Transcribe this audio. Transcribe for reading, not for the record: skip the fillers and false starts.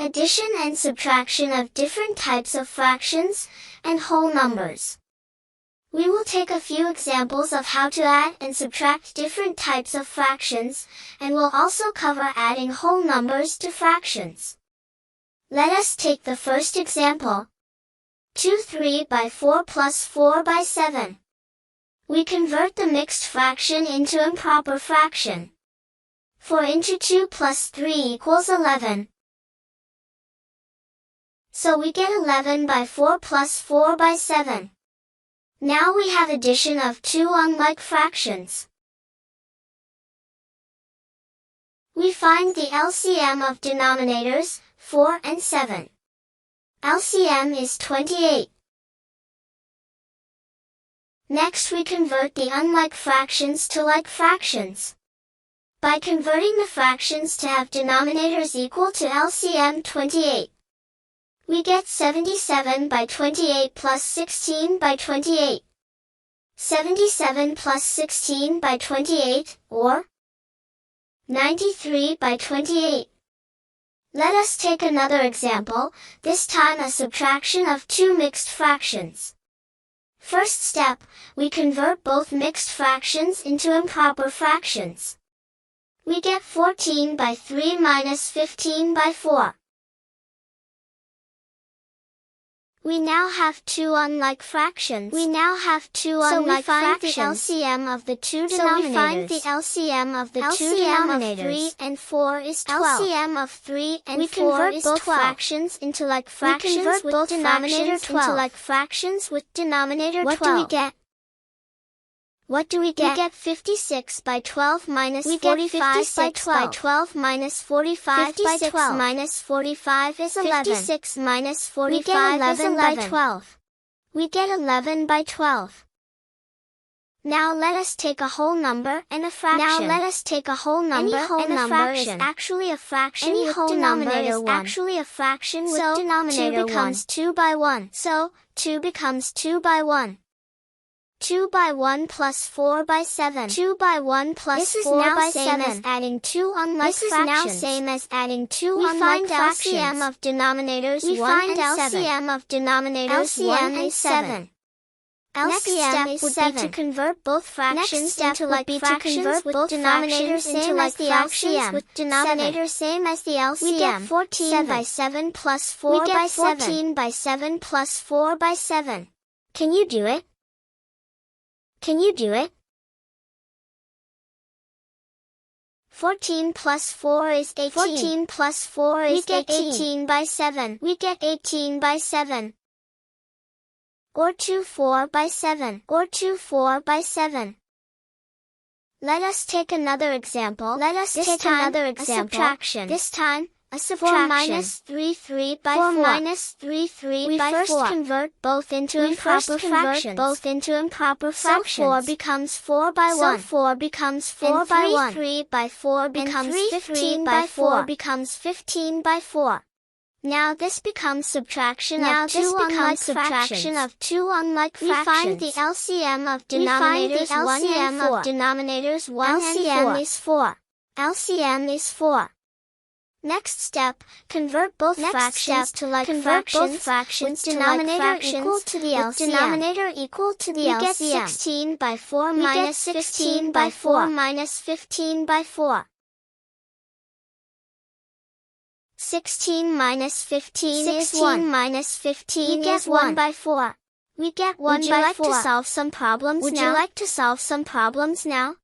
addition and subtraction of different types of fractions and whole numbers. We will take a few examples of how to add and subtract different types of fractions, and we'll also cover adding whole numbers to fractions. Let us take the first example. 2 3 by 4 plus 4 by 7. We convert the mixed fraction into improper fraction. 4 into 2 plus 3 equals 11. So we get 11 by 4 plus 4 by 7. Now we have addition of two unlike fractions. We find the LCM of denominators, 4 and 7. LCM is 28. Next we convert the unlike fractions to like fractions. By converting the fractions to have denominators equal to LCM 28. We get 77 by 28 plus 16 by 28. 77 plus 16 by 28, or 93 by 28. Let us take another example, this time a subtraction of two mixed fractions. First step, we convert both mixed fractions into improper fractions. We get 14 by 3 minus 15 by 4. We now have two unlike fractions. So we find the LCM of the two denominators. The LCM of 3 and 4 is 12. LCM of 3 and 4 is 12. We convert both fractions into like fractions with denominator 12. What do we get? We get 56 by 12 minus 45 by 12 minus 45 by 12 minus 45 is 11. 56 minus 45 is 11 by 12. We get 11 by 12. Now let us take a whole number and a fraction. Any whole number is actually a fraction with denominator 1. So 2 becomes 2 by 1. So 2 becomes 2 by 1. 2 by 1 plus 4 by 7. 2 by 1 plus 4 by 7 is adding two unlike fractions. This is now same as adding two unlike fractions. We find LCM of denominators 1 and 7. LCM of denominators 1 and 7. LCM is 7. To convert both fractions into like fractions with denominators same as the LCM. With denominators same as the LCM. We get 14 by 7 plus 4 by 7. 14 by 7 plus 4 by 7. Can you do it? 14 plus 4 is 18. 14 plus 4 is 18 by 7. We get 18 by 7. Or 2 4 by 7. Let us take another example. A subtraction. This time, a subtraction. 4 minus 3 3 by 4. 4 minus 3 3 by 4. We first convert both into improper fractions. So 4 becomes 4 by 1. 4 becomes 4 by 1. 3 by 4 becomes 15 by 4. becomes 15 by 4. Now this becomes subtraction of two unlike fractions. We find the LCM of denominators 1 and 4. LCM is 4. LCM is 4. Next step, convert both fractions to like fractions with denominator equal to the LCM. We get 16 by 4 minus 15 by 4 minus 15 by 4. 16 minus 15 is 1 minus 15 is 1 by 4. We get 1 by 4. Would you like to solve some problems now?